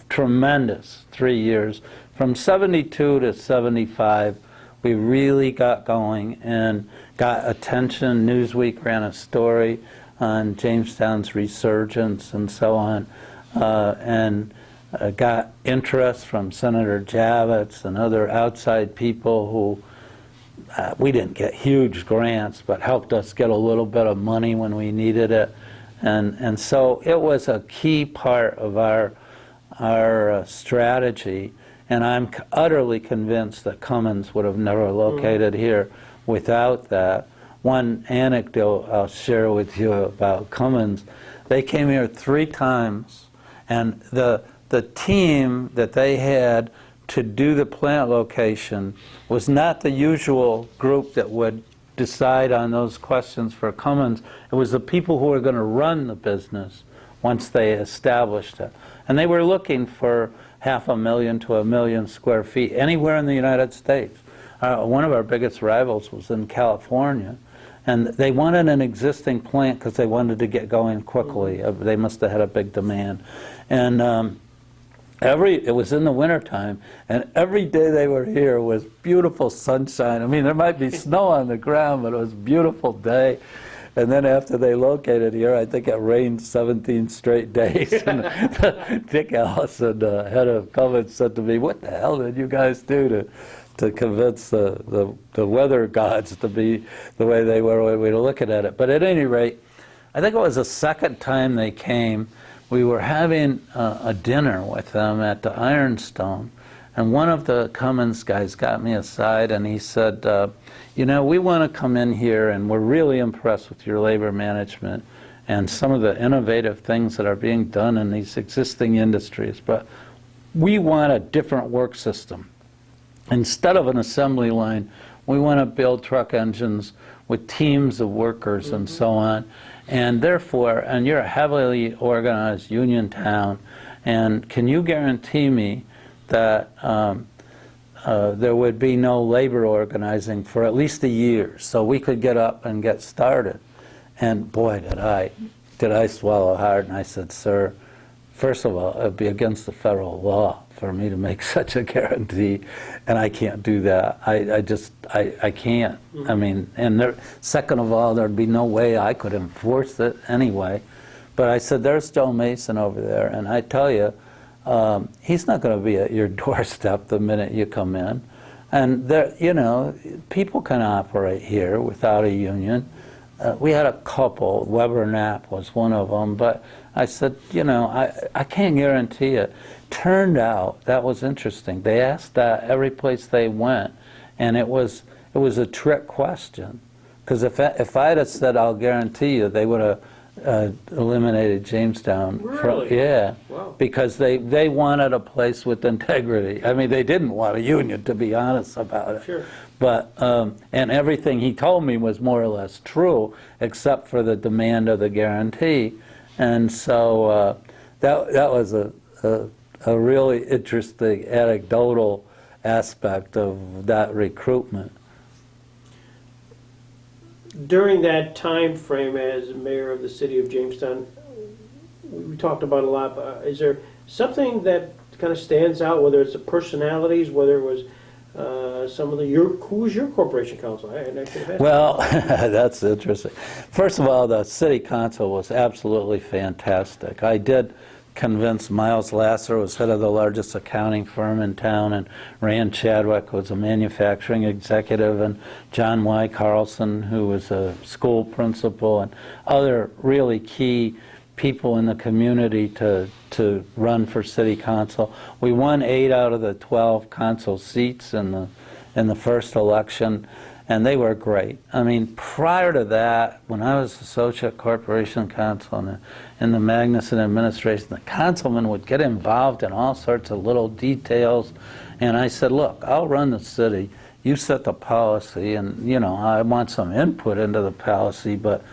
S2: tremendous 3 years. From 72 to 75, we really got going and got attention. Newsweek ran a story on Jamestown's resurgence and so on, and got interest from Senator Javits and other outside people who, we didn't get huge grants, but helped us get a little bit of money when we needed it. And so it was a key part of our strategy, and I'm utterly convinced that Cummins would have never located here without that. One anecdote I'll share with you about Cummins, they came here 3 times, and the team that they had to do the plant location was not the usual group that would decide on those questions for Cummins. It was the people who were going to run the business once they established it. And they were looking for 500,000 to 1 million square feet anywhere in the United States. One of our biggest rivals was in California, and they wanted an existing plant because they wanted to get going quickly. They must have had a big demand. And it was in the wintertime, and every day they were here was beautiful sunshine. I mean, there might be snow on the ground, but it was a beautiful day. And then after they located here, I think it rained 17 straight days. And Dick Allison, head of Cummins, said to me, "What the hell did you guys do to convince the weather gods to be the way they were when we were looking at it?" But at any rate, I think it was the second time they came. We were having a dinner with them at the Ironstone, and one of the Cummins guys got me aside and he said, you know, we want to come in here and we're really impressed with your labor management and some of the innovative things that are being done in these existing industries, but we want a different work system. Instead of an assembly line, we want to build truck engines with teams of workers and so on. And therefore, and you're a heavily organized union town, and can you guarantee me that there would be no labor organizing for at least a year so we could get up and get started? And boy, did I swallow hard. And I said, "Sir, first of all, it would be against the federal law for me to make such a guarantee, and I can't do that. I can't. I mean, and second of all, there'd be no way I could enforce it anyway." But I said, "There's Joe Mason over there, and I tell you, he's not going to be at your doorstep the minute you come in." And there, you know, people can operate here without a union. We had a couple, Weber Knapp was one of them, but I said, you know, I can't guarantee it. Turned out, that was interesting, they asked that every place they went, and it was a trick question. Because if I'd have said, I'll guarantee you, they would have eliminated Jamestown.
S1: Really?
S2: Yeah.
S1: Wow.
S2: Because they wanted a place with integrity. I mean, they didn't want a union, to be honest about it.
S1: Sure.
S2: But, and everything he told me was more or less true, except for the demand of the guarantee. And so that was a really interesting anecdotal aspect of that recruitment.
S1: During that time frame as mayor of the city of Jamestown, we talked about a lot, but is there something that kind of stands out, whether it's the personalities, whether it was some of who was your corporation council? I should have asked.
S2: Well, that's interesting. First of all, the city council was absolutely fantastic. I did convince Miles Lasser, who was head of the largest accounting firm in town, and Rand Chadwick, who was a manufacturing executive, and John Y. Carlson, who was a school principal, and other really key people in the community to run for city council. We won 8 out of the 12 council seats in the first election, and they were great. I mean, prior to that, when I was associate corporation counsel in the Magnuson administration, the councilman would get involved in all sorts of little details, and I said, look, I'll run the city, you set the policy, and you know, I want some input into the policy, but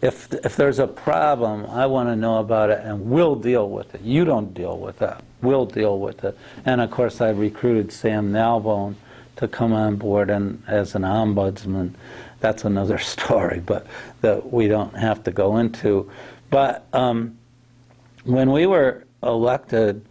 S2: if there's a problem, I want to know about it, and we'll deal with it. You don't deal with that. We'll deal with it. And of course, I recruited Sam Nalbone to come on board and as an ombudsman. That's another story, but that we don't have to go into. But when we were elected,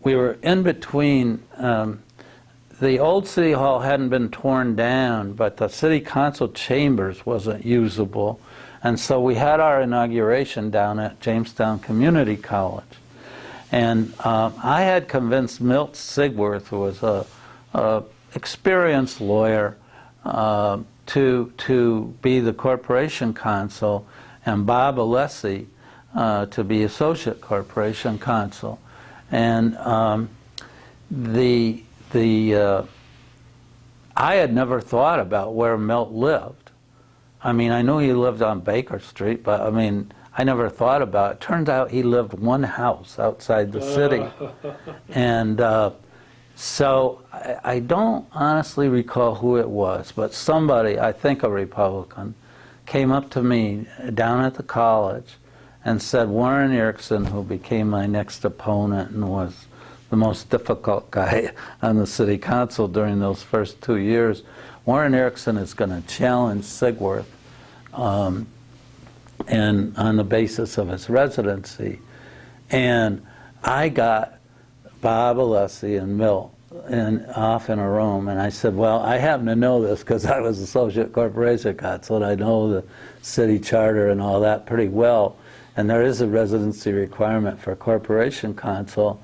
S2: we were in between. The old city hall hadn't been torn down, but the city council chambers wasn't usable. And so we had our inauguration down at Jamestown Community College. And I had convinced Milt Sigworth, who was a experienced lawyer, to be the corporation counsel, and Bob Alessi to be associate corporation counsel. And I had never thought about where Milt lived. I mean, I knew he lived on Baker Street, but I mean, I never thought about it. Turns out he lived one house outside the city. And so I don't honestly recall who it was, but somebody, I think a Republican, came up to me down at the college and said, Warren Erickson, who became my next opponent and was the most difficult guy on the city council during those first 2 years, Warren Erickson is going to challenge Sigworth and on the basis of his residency. And I got Bob Alessi and Milt off in a room, and I said, well, I happen to know this because I was associate corporation counsel, and I know the city charter and all that pretty well, and there is a residency requirement for corporation counsel.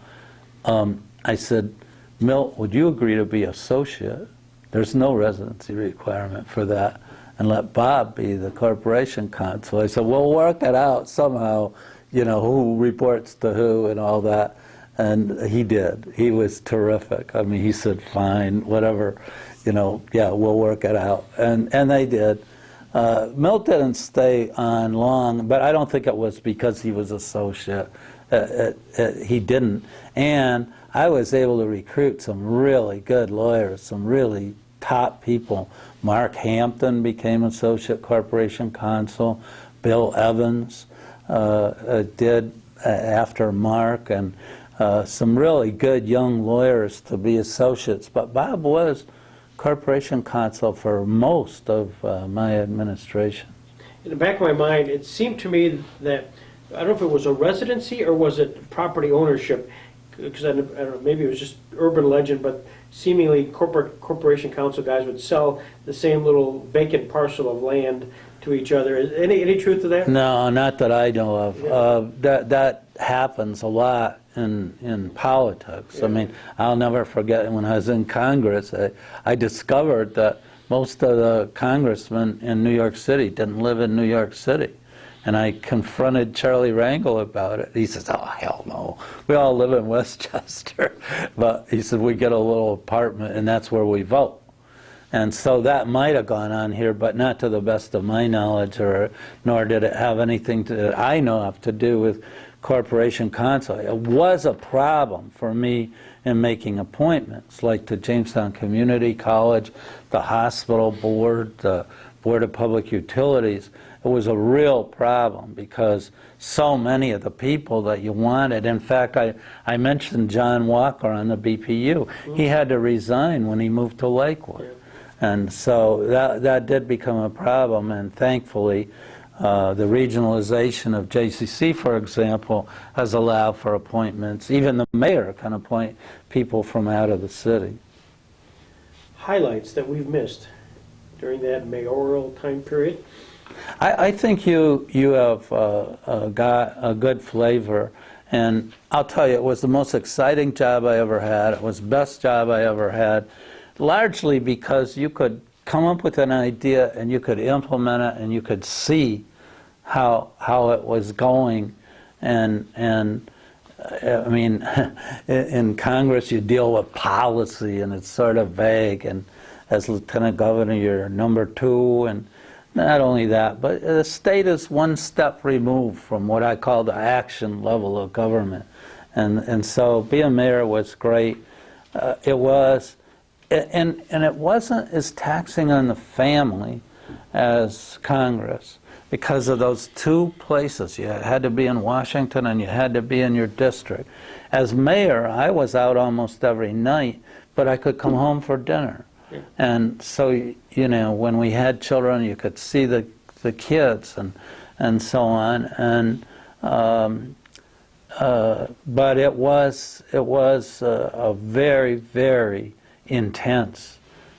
S2: I said, Milt, would you agree to be associate? There's no residency requirement for that, and let Bob be the corporation counsel. I said, we'll work it out somehow, you know, who reports to who and all that. And he did. He was terrific. I mean, he said, fine, whatever, you know, yeah, we'll work it out. And they did. Milt didn't stay on long, but I don't think it was because he was associate. He didn't. And I was able to recruit some really good lawyers, some really top people. Mark Hampton became associate corporation counsel. Bill Evans did after Mark, and some really good young lawyers to be associates. But Bob was corporation counsel for most of my administration.
S1: In the back of my mind, it seemed to me that, I don't know if it was a residency or was it property ownership, because I don't know, maybe it was just urban legend, but seemingly corporation counsel guys would sell the same little vacant parcel of land to each other. Is any truth to that?
S2: No, not that I know of.
S1: Yeah.
S2: That happens a lot. in politics. I mean, I'll never forget when I was in Congress, I discovered that most of the congressmen in New York City didn't live in New York City. And I confronted Charlie Rangel about it. He says, oh, hell no. We all live in Westchester. But he said, we get a little apartment, and that's where we vote. And so that might have gone on here, but not to the best of my knowledge, nor did it have anything that I know of to do with corporation counsel. It was a problem for me in making appointments, like the Jamestown Community College, the hospital board, the Board of Public Utilities. It was a real problem because so many of the people that you wanted, in fact, I mentioned John Walker on the BPU. He had to resign when he moved to Lakewood. And so that did become a problem, and thankfully the regionalization of JCC, for example, has allowed for appointments. Even the mayor can appoint people from out of the city.
S1: Highlights that we've missed during that mayoral time period?
S2: I think you have got a good flavor, and I'll tell you, it was the most exciting job I ever had. It was the best job I ever had, largely because you could come up with an idea and you could implement it and you could see how it was going. And I mean, in Congress you deal with policy and it's sort of vague, and as Lieutenant Governor you're number two, and not only that, but the state is one step removed from what I call the action level of government. And so being mayor was great. It was, and it wasn't as taxing on the family as Congress because of those two places. You had to be in Washington and you had to be in your district. As mayor, I was out almost every night, but I could come home for dinner. And so, you know, when we had children, you could see the kids and so on. And but it was a very, very intense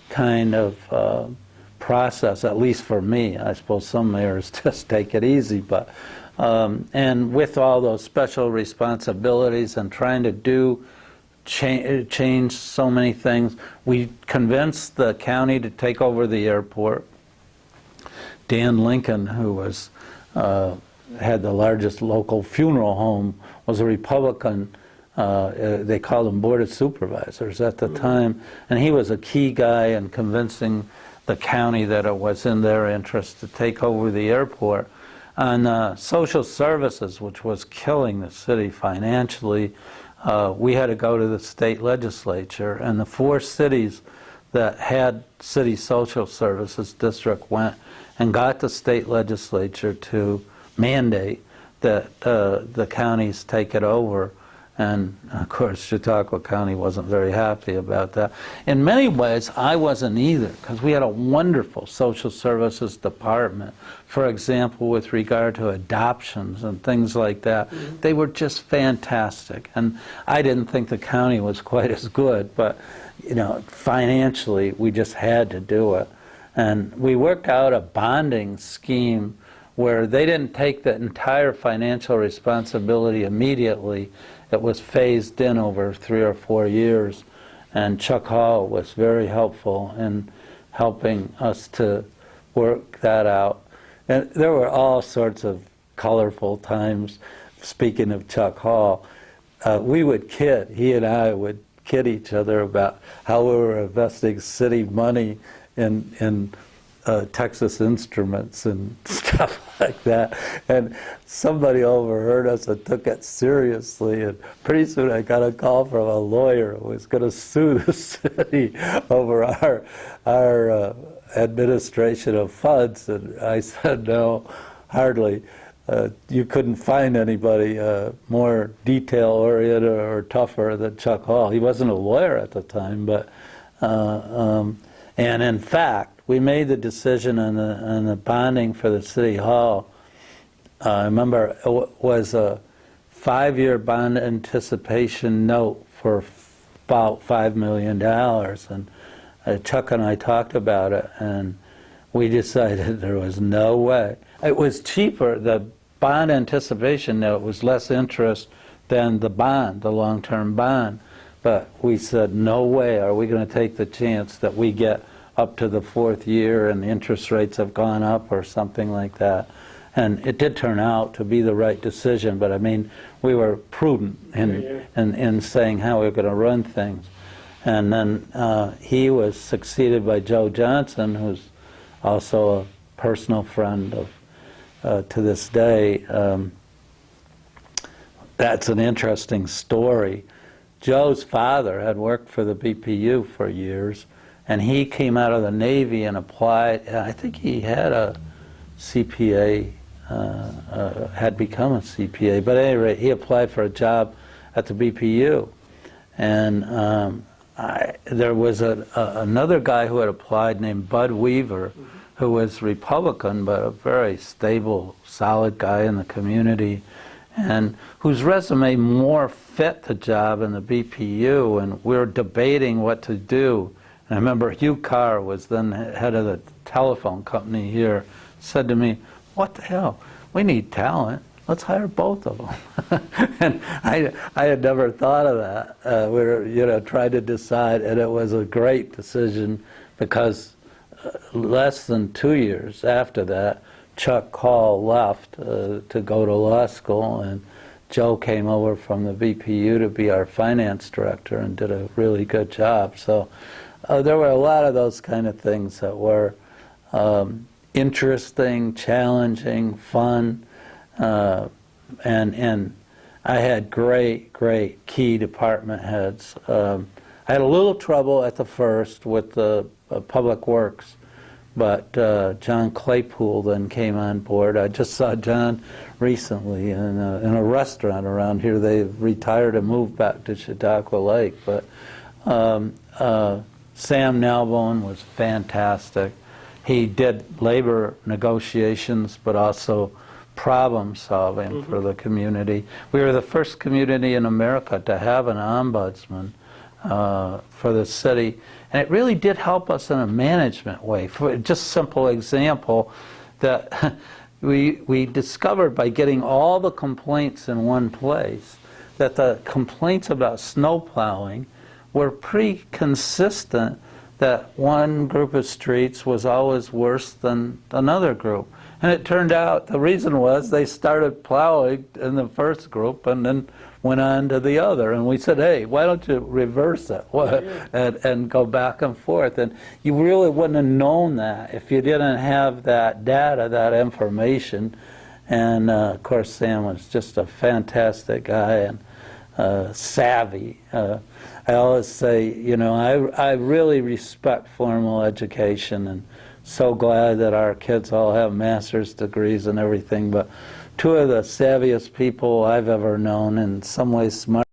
S2: kind of process, at least for me. I suppose some mayors just take it easy, but and with all those special responsibilities and trying to change so many things. We convinced the county to take over the airport. Dan Lincoln, who was had the largest local funeral home, was a Republican. They called him Board of Supervisors at the time, and he was a key guy in convincing the county that it was in their interest to take over the airport. On social services, which was killing the city financially, we had to go to the state legislature, and the 4 cities that had city social services district went and got the state legislature to mandate that the counties take it over. And of course Chautauqua County wasn't very happy about that. In many ways I wasn't either, because we had a wonderful social services department. For example, with regard to adoptions and things like that, they were just fantastic. And I didn't think the county was quite as good, but you know, financially we just had to do it. And we worked out a bonding scheme where they didn't take the entire financial responsibility immediately. It was phased in over 3 or 4 years, and Chuck Hall was very helpful in helping us to work that out. And there were all sorts of colorful times. Speaking of Chuck Hall, we would kid, he and I would kid each other about how we were investing city money in Texas Instruments and stuff like that, and somebody overheard us and took it seriously, and pretty soon I got a call from a lawyer who was going to sue the city over our administration of funds, and I said no, hardly. You couldn't find anybody more detail-oriented or tougher than Chuck Hall. He wasn't a lawyer at the time, but and in fact, we made the decision on the bonding for the city hall. I remember it was a 5-year bond anticipation note for about $5 million, and Chuck and I talked about it, and we decided there was no way. It was cheaper. The bond anticipation note was less interest than the bond, the long-term bond. But we said, no way are we going to take the chance that we get up to the fourth year and interest rates have gone up or something like that. And it did turn out to be the right decision, but I mean, we were prudent in saying how we were going to run things. And then he was succeeded by Joe Johnson, who's also a personal friend of to this day. That's an interesting story. Joe's father had worked for the BPU for years, and he came out of the Navy and applied. I think he had a CPA, had become a CPA, but at any rate, he applied for a job at the BPU. And there was another guy who had applied named Bud Weaver, who was Republican, but a very stable, solid guy in the community, and whose resume more fit the job in the BPU, and we were debating what to do. And I remember Hugh Carr was then head of the telephone company here, said to me, "What the hell? We need talent. Let's hire both of them." And I had never thought of that. We were, trying to decide, and it was a great decision because less than 2 years after that, Chuck Hall left to go to law school, and Joe came over from the BPU to be our finance director and did a really good job. So there were a lot of those kind of things that were interesting, challenging, fun, and I had great key department heads. I had a little trouble at the first with the Public Works, but John Claypool then came on board. I just saw John recently in a restaurant around here. They retired and moved back to Chautauqua Lake. But Sam Nalbone was fantastic. He did labor negotiations, but also problem solving for the community. We were the first community in America to have an ombudsman for the city, and it really did help us in a management way. For just simple example, that we discovered by getting all the complaints in one place that the complaints about snow plowing were pretty consistent, that one group of streets was always worse than another group. And it turned out the reason was they started plowing in the first group and then went on to the other. And we said, hey, why don't you reverse it and go back and forth? And you really wouldn't have known that if you didn't have that data, that information. And of course, Sam was just a fantastic guy and savvy. I always say, I really respect formal education, and so glad that our kids all have master's degrees and everything, but two of the savviest people I've ever known, in some ways smart